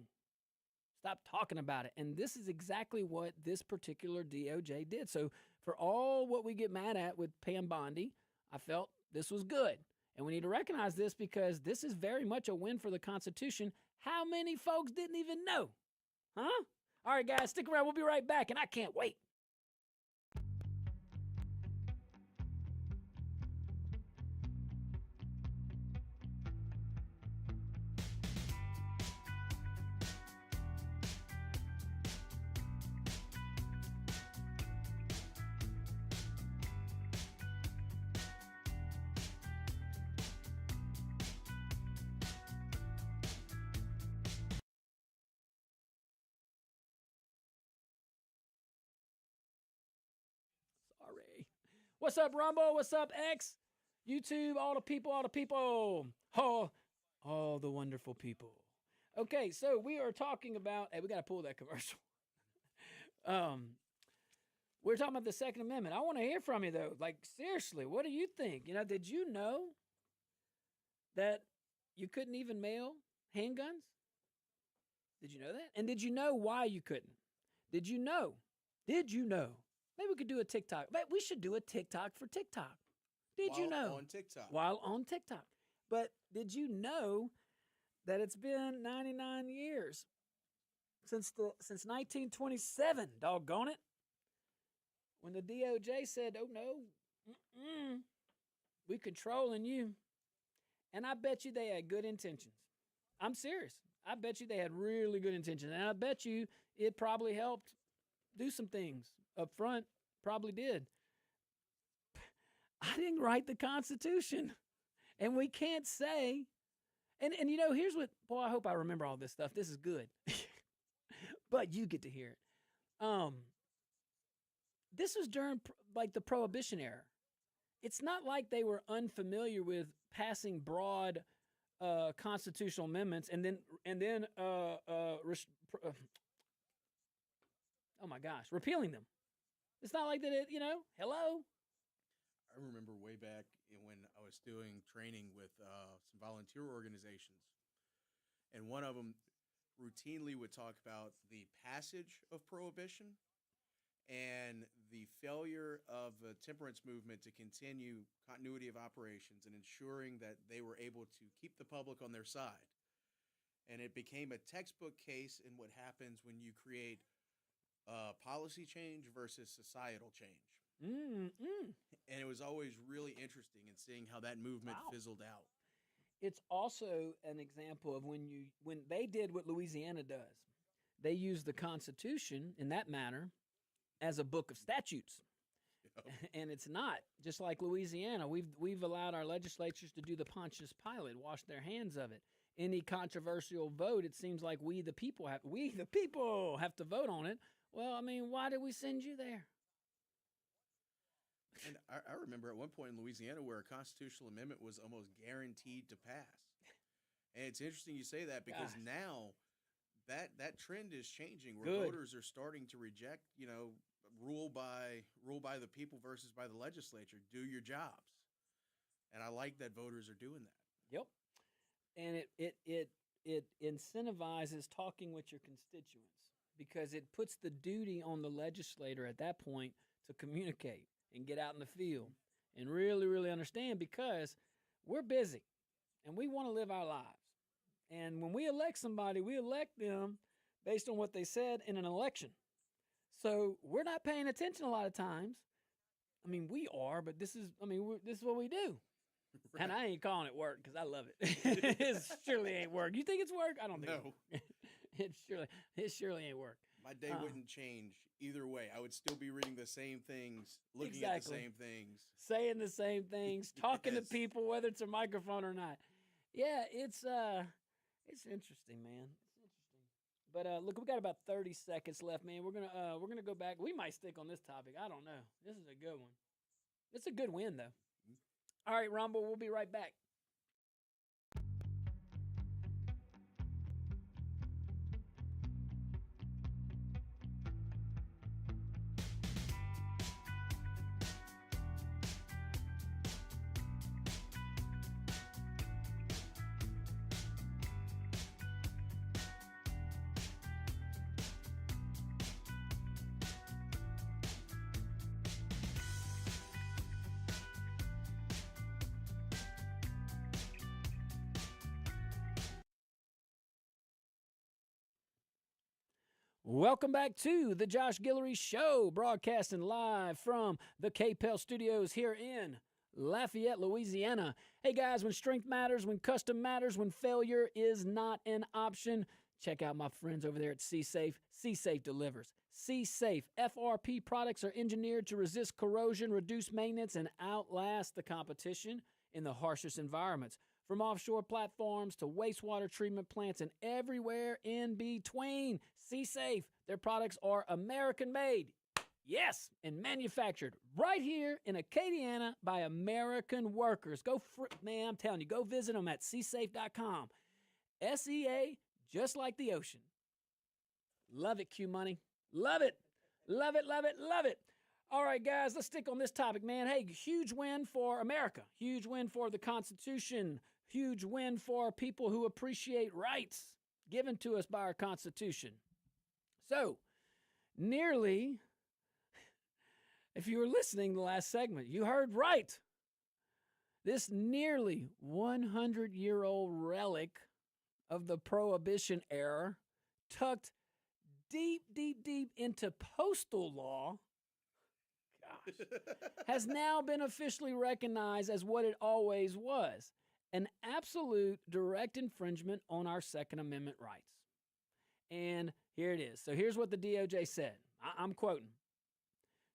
[SPEAKER 1] Stop talking about it. And this is exactly what this particular DOJ did. So for all what we get mad at with Pam Bondi, I felt this was good. And we need to recognize this because this is very much a win for the Constitution. How many folks didn't even know? Huh? All right, guys, stick around. We'll be right back, and I can't wait. What's up, Rumble? What's up, X? YouTube, all the people. All the wonderful people. Okay, so we are talking about, hey, we got to pull that commercial. We're talking about the Second Amendment. I want to hear from you, though. Like, seriously, what do you think? Did you know that you couldn't even mail handguns? Did you know that? And did you know why you couldn't? Did you know? Maybe we could do a TikTok. But we should do a TikTok for TikTok. Did you know?
[SPEAKER 2] On TikTok.
[SPEAKER 1] While on TikTok. But did you know that it's been 99 years since 1927, doggone it, when the DOJ said, oh, no, we controlling you. And I bet you they had good intentions. I'm serious. I bet you they had really good intentions. And I bet you it probably helped do some things up front. Probably did. I didn't write the Constitution. And we can't say, and here's what, boy, I hope I remember all this stuff. This is good. But you get to hear it. This was during the Prohibition era. It's not like they were unfamiliar with passing broad constitutional amendments and then repealing them. It's not like that. Hello.
[SPEAKER 2] I remember way back when I was doing training with some volunteer organizations, and one of them routinely would talk about the passage of prohibition and the failure of the temperance movement to continue continuity of operations and ensuring that they were able to keep the public on their side. And it became a textbook case in what happens when you create policy change versus societal change. And it was always really interesting in seeing how that movement fizzled out.
[SPEAKER 1] It's also an example of when they did what Louisiana does. They use the Constitution in that manner as a book of statutes. Yep. And it's not. Just like Louisiana, we've allowed our legislatures to do the Pontius Pilate, wash their hands of it. Any controversial vote, it seems like we the people have to vote on it. Well, I mean, why did we send you there?
[SPEAKER 2] And I remember at one point in Louisiana where a constitutional amendment was almost guaranteed to pass. And it's interesting you say that because now that trend is changing where voters are starting to reject, rule by the people versus by the legislature. Do your jobs. And I like that voters are doing that.
[SPEAKER 1] Yep. And it incentivizes talking with your constituents because it puts the duty on the legislator at that point to communicate and get out in the field and really, really understand because we're busy and we want to live our lives. And when we elect somebody, we elect them based on what they said in an election. So we're not paying attention a lot of times. I mean, we are, but this is what we do. Right. And I ain't calling it work because I love it. It surely ain't work. You think it's work? I don't think
[SPEAKER 2] no.
[SPEAKER 1] It surely ain't work.
[SPEAKER 2] My day wouldn't change either way. I would still be reading the same things, looking at the same things.
[SPEAKER 1] Saying the same things, talking to people, whether it's a microphone or not. Yeah, it's interesting, man. It's interesting. But look, we got about 30 seconds left, man. We're gonna go back. We might stick on this topic. I don't know. This is a good one. It's a good win, though. All right, Rumble, we'll be right back. Welcome back to the Josh Guillory Show, broadcasting live from the KPEL studios here in Lafayette, Louisiana. Hey guys, when strength matters, when custom matters, when failure is not an option, check out my friends over there at C-Safe. C-Safe delivers. C-Safe FRP products are engineered to resist corrosion, reduce maintenance, and outlast the competition in the harshest environments. From offshore platforms to wastewater treatment plants and everywhere in between. C-Safe, their products are American-made. Yes, and manufactured right here in Acadiana by American workers. Man, I'm telling you, go visit them at csafe.com. SEA, just like the ocean. Love it, Q Money. Love it. Love it, love it, love it. All right, guys, let's stick on this topic, man. Hey, huge win for America. Huge win for the Constitution. Huge win for people who appreciate rights given to us by our Constitution. So, nearly, if you were listening to the last segment, you heard right. This nearly 100-year-old relic of the Prohibition era, tucked deep, deep, deep into postal law, has now been officially recognized as what it always was, an absolute direct infringement on our Second Amendment rights. And here it is. So here's what the DOJ said. I'm quoting.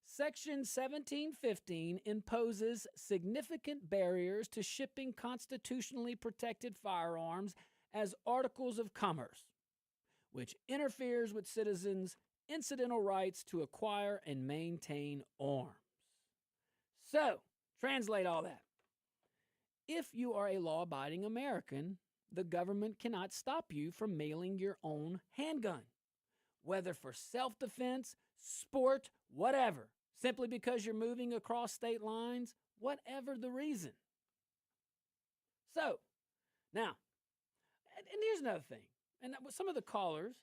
[SPEAKER 1] Section 1715 imposes significant barriers to shipping constitutionally protected firearms as articles of commerce, which interferes with citizens' incidental rights to acquire and maintain arms. So, translate all that. If you are a law-abiding American, the government cannot stop you from mailing your own handgun, whether for self-defense, sport, whatever, simply because you're moving across state lines, whatever the reason. So, now, and here's another thing, and some of the callers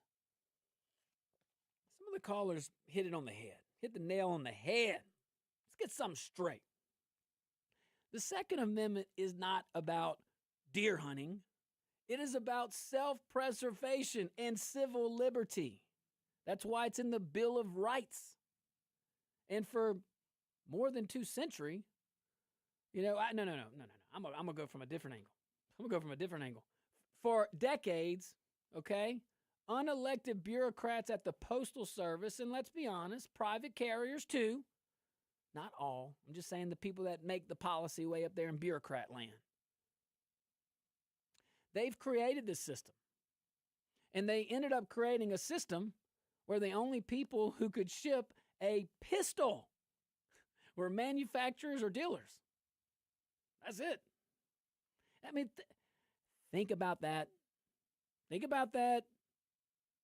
[SPEAKER 1] hit it on the head, hit the nail on the head. Let's get something straight. The Second Amendment is not about deer hunting. It is about self-preservation and civil liberty. That's why it's in the Bill of Rights. And for more than 2 centuries. No. I'm gonna go from a different angle. For decades, okay, unelected bureaucrats at the Postal Service, and let's be honest, private carriers too. Not all. I'm just saying the people that make the policy way up there in bureaucrat land. They've created this system. And they ended up creating a system where the only people who could ship a pistol were manufacturers or dealers. That's it. I mean, think about that.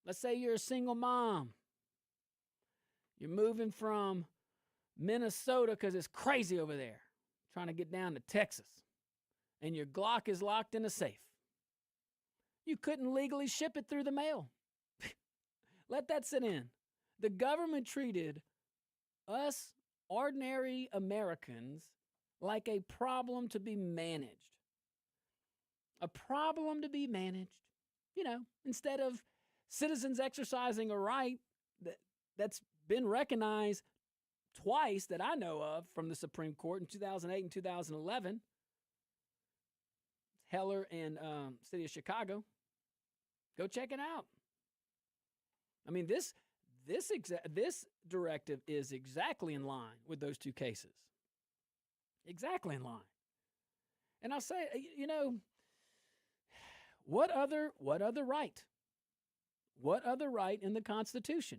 [SPEAKER 1] Let's say you're a single mom. You're moving from Minnesota because it's crazy over there, trying to get down to Texas. And your Glock is locked in a safe. You couldn't legally ship it through the mail. Let that sit in. The government treated us ordinary Americans like a problem to be managed. A problem to be managed. Instead of citizens exercising a right that's been recognized twice that I know of from the Supreme Court in 2008 and 2011. Heller and City of Chicago. Go check it out. I mean, this directive is exactly in line with those 2 cases. Exactly in line. And I'll say, what other right? What other right in the Constitution?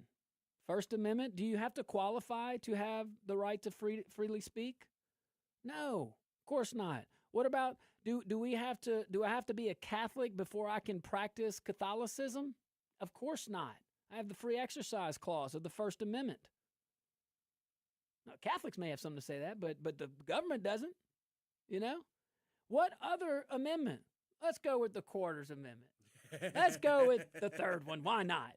[SPEAKER 1] First Amendment, do you have to qualify to have the right to freely speak? No, of course not. What about, do I have to be a Catholic before I can practice Catholicism? Of course not. I have the free exercise clause of the First Amendment. Now, Catholics may have something to say that, but the government doesn't, What other amendment? Let's go with the Quarters Amendment. Let's go with the third one. Why not?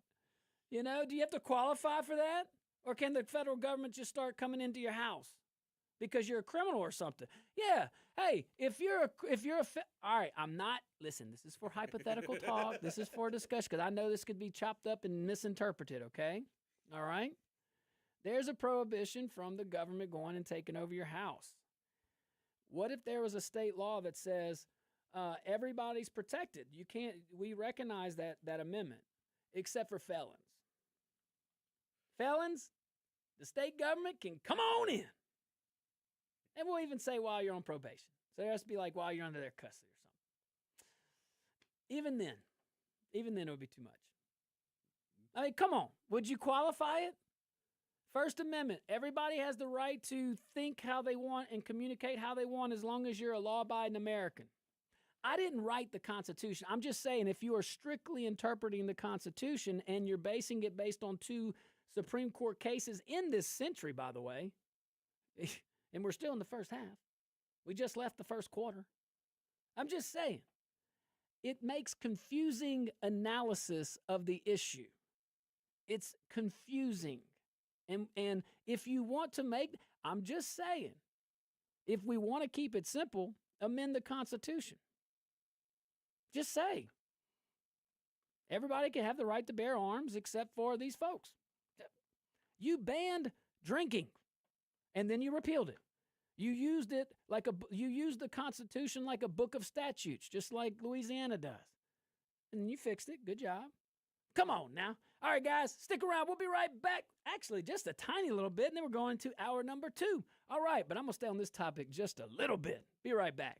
[SPEAKER 1] Do you have to qualify for that? Or can the federal government just start coming into your house because you're a criminal or something? Yeah. Hey, all right, listen, this is for hypothetical talk. This is for discussion because I know this could be chopped up and misinterpreted, okay? All right? There's a prohibition from the government going and taking over your house. What if there was a state law that says everybody's protected? We recognize that amendment, except for felons. Felons, the state government can come on in. And we'll even say while you're on probation. So it has to be like while you're under their custody or something. Even then it would be too much. I mean, come on. Would you qualify it? First Amendment, everybody has the right to think how they want and communicate how they want as long as you're a law-abiding American. I didn't write the Constitution. I'm just saying if you are strictly interpreting the Constitution and you're basing it based on 2 Supreme Court cases in this century, by the way, and we're still in the first half. We just left the first quarter. I'm just saying, it makes confusing analysis of the issue. It's confusing. And if you want to I'm just saying, if we want to keep it simple, amend the Constitution. Just say, everybody can have the right to bear arms except for these folks. You banned drinking, and then you repealed it. You used the Constitution like a book of statutes, just like Louisiana does. And you fixed it. Good job. Come on now. All right, guys, stick around. We'll be right back. Actually, just a tiny little bit, and then we're going to hour number 2. All right, but I'm going to stay on this topic just a little bit. Be right back.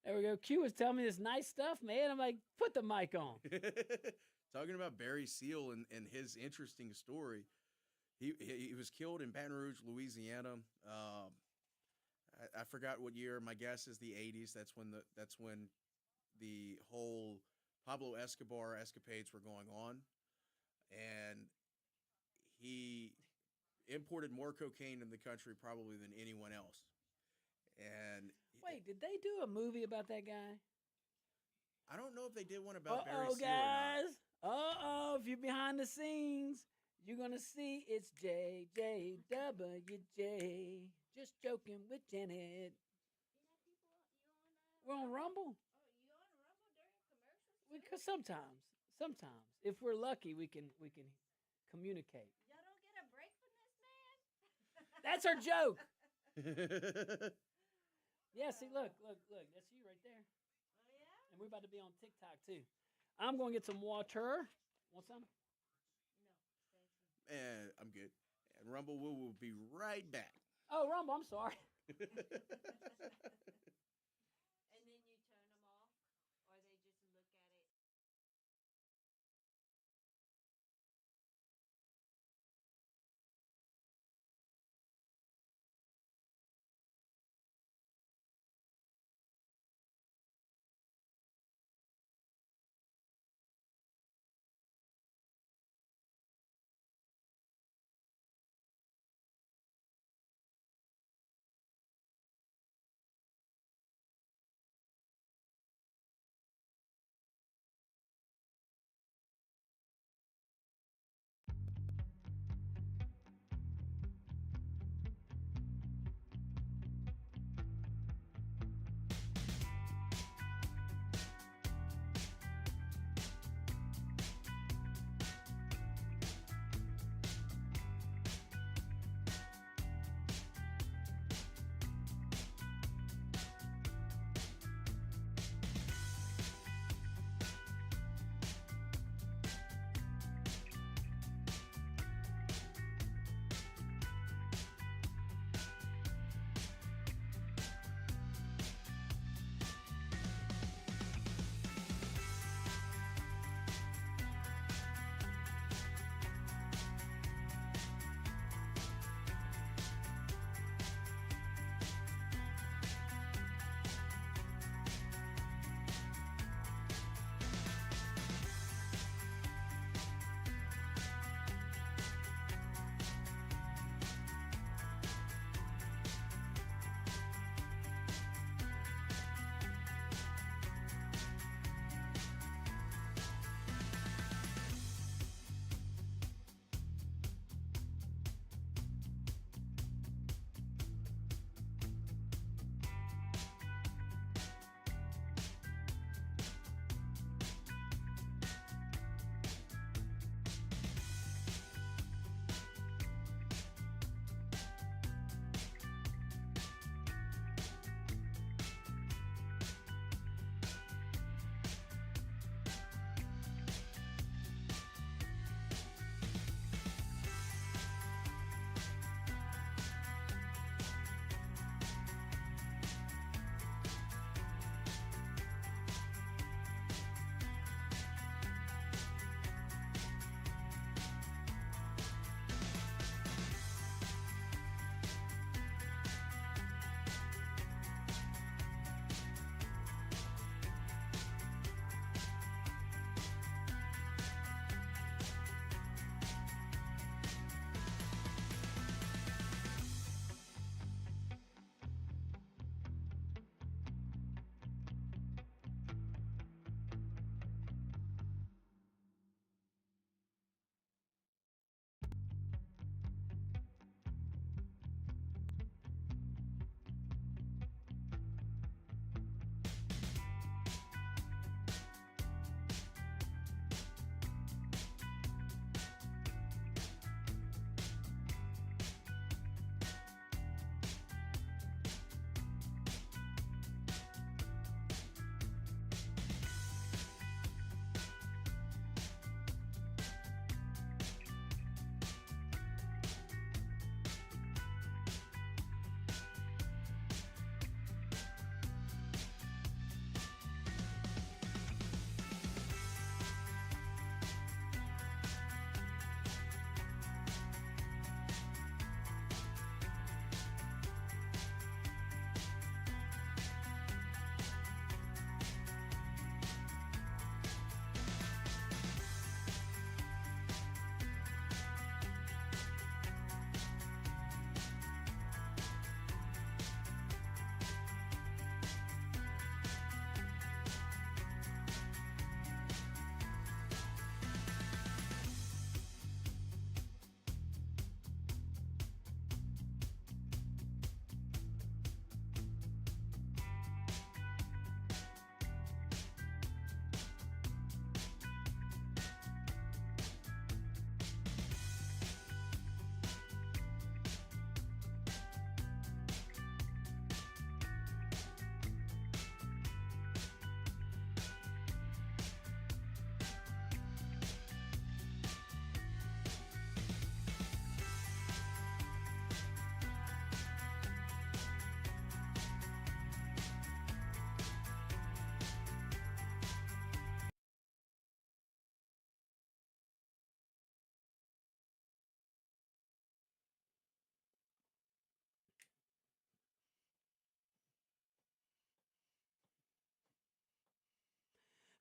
[SPEAKER 1] There we go. Q was telling me this nice stuff, man. I'm like, put the mic on.
[SPEAKER 2] Talking about Barry Seal and his interesting story. He was killed in Baton Rouge, Louisiana. I forgot what year. My guess is the 80s. That's when the whole Pablo Escobar escapades were going on, and he imported more cocaine in the country probably than anyone else. And
[SPEAKER 1] wait, did they do a movie about that guy?
[SPEAKER 2] I don't know if they did one about Barry Seal
[SPEAKER 1] guys. If you're behind the scenes, you're gonna see it's JJWJ. Just joking with Janet. We're on Rumble. Because sometimes, if we're lucky, we can communicate.
[SPEAKER 6] Y'all don't get a break from this man?
[SPEAKER 1] That's our joke. Yeah, see, look. That's you right there.
[SPEAKER 6] Oh, yeah?
[SPEAKER 1] And we're about to be on TikTok, too. I'm going to get some water. Want some?
[SPEAKER 6] No, thank you.
[SPEAKER 2] And I'm good. And Rumble will be right back.
[SPEAKER 1] Oh, Rumble, I'm sorry.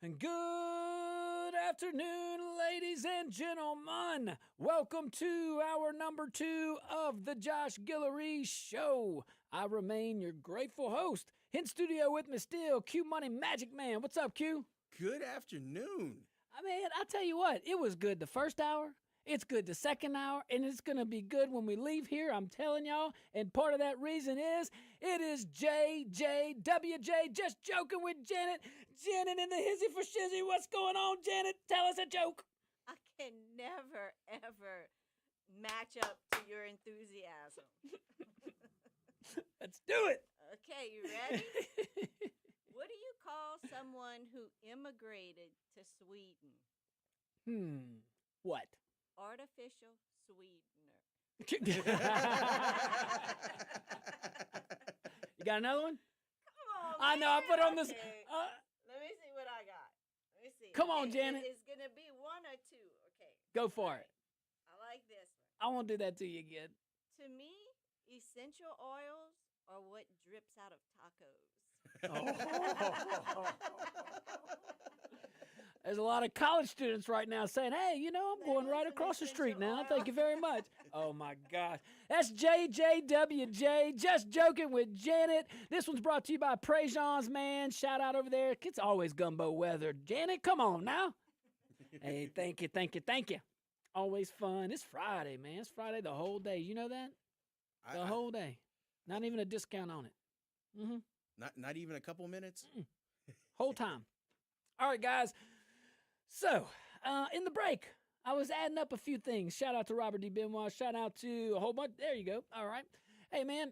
[SPEAKER 1] And good afternoon, ladies and gentlemen. Welcome to our number 2 of the Josh Guillory Show. I remain your grateful host. In studio with me still, Q Money Magic Man. What's up, Q?
[SPEAKER 2] Good afternoon.
[SPEAKER 1] I mean, I tell you what, it was good the first hour. It's good the second hour, and it's going to be good when we leave here, I'm telling y'all. And part of that reason is, it is JJWJ, Just Joking with Janet. Janet in the hizzy for shizzy. What's going on, Janet? Tell us a joke.
[SPEAKER 6] I can never, ever match up to your enthusiasm.
[SPEAKER 1] Let's do it.
[SPEAKER 6] Okay, you ready? What do you call someone who immigrated to Sweden?
[SPEAKER 1] What?
[SPEAKER 6] Artificial sweetener.
[SPEAKER 1] You got another one?
[SPEAKER 6] Come on,
[SPEAKER 1] I know, I
[SPEAKER 6] man.
[SPEAKER 1] put on this.
[SPEAKER 6] Okay. Let me see what I got. Let me see.
[SPEAKER 1] Come on, Janet.
[SPEAKER 6] It's going to be 1 or 2. Okay.
[SPEAKER 1] Go for it.
[SPEAKER 6] I like this one.
[SPEAKER 1] I won't do that to you again.
[SPEAKER 6] To me, essential oils are what drips out of tacos.
[SPEAKER 1] There's a lot of college students right now saying, hey, you know, I'm going right across the street now. Thank you very much. Oh, my gosh. That's JJWJ, Just Joking with Janet. This one's brought to you by Prejean's, man. Shout out over there. It's always gumbo weather. Janet, come on now. Hey, thank you. Always fun. It's Friday, man. It's Friday the whole day. You know that? The whole day. Not even a discount on it. Mm-hmm.
[SPEAKER 2] Not even a couple minutes?
[SPEAKER 1] Whole time. All right, guys. So, in the break, I was adding up a few things. Shout out to Robert D. Benoit. Shout out to a whole bunch. There you go. All right. Hey, man,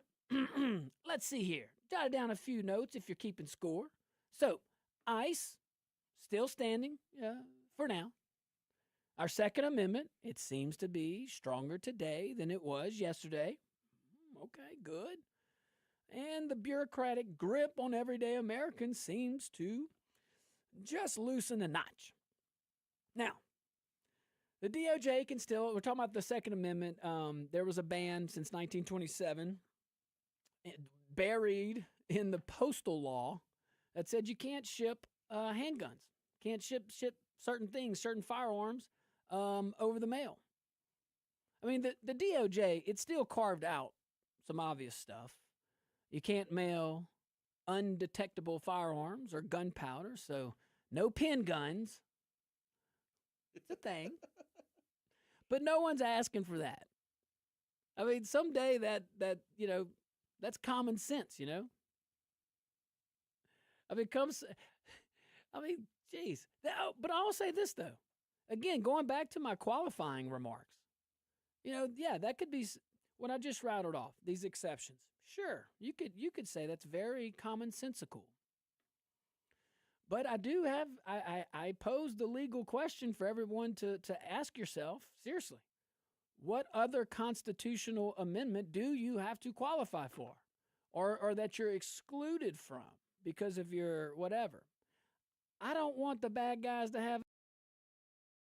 [SPEAKER 1] let's see here. Jotted down a few notes if you're keeping score. So, ICE, still standing for now. Our Second Amendment, it seems to be stronger today than it was yesterday. Okay, good. And the bureaucratic grip on everyday Americans seems to just loosen a notch. Now, the DOJ can still, we're talking about the Second Amendment. There was a ban since 1927, buried in the postal law, that said you can't ship handguns, can't ship certain things, certain firearms over the mail. I mean, the DOJ, it's still carved out some obvious stuff. You can't mail undetectable firearms or gunpowder, so no pin guns. It's a thing. But no one's asking for that. I mean, someday that you know, that's common sense, you know? I mean, geez. But I'll say this, though. Again, going back to my qualifying remarks, you know, yeah, that could be when I just rattled off these exceptions. Sure, you could say that's very commonsensical. But I do have, I pose the legal question for everyone to ask yourself, seriously, what other constitutional amendment do you have to qualify for? Or that you're excluded from because of your whatever? I don't want the bad guys to have.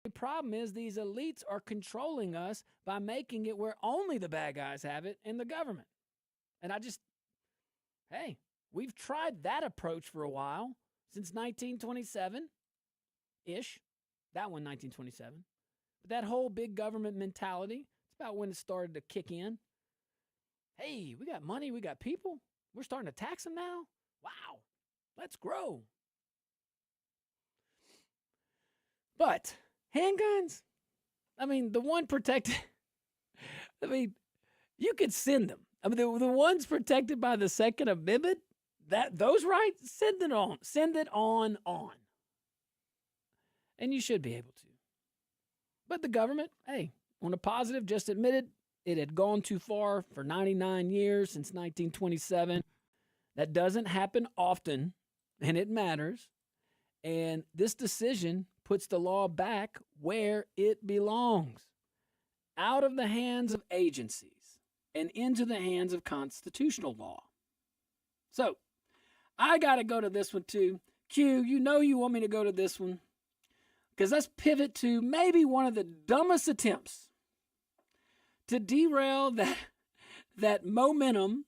[SPEAKER 1] The problem is these elites are controlling us by making it where only the bad guys have it in the government. And hey, we've tried that approach for a while. Since 1927-ish. That one, 1927. But that whole big government mentality, it's about when it started to kick in. Hey, we got money, we got people. We're starting to tax them now? Wow, let's grow. But handguns, I mean, the one protected, I mean, you could send them. I mean, the ones protected by the Second Amendment, those rights, send it on. And you should be able to. But the government, hey, on a positive, just admitted it had gone too far for 99 years since 1927. That doesn't happen often, and it matters. And this decision puts the law back where it belongs, out of the hands of agencies and into the hands of constitutional law. So, I got to go to this one too. Q, you know you want me to go to this one. Because let's pivot to maybe one of the dumbest attempts to derail that momentum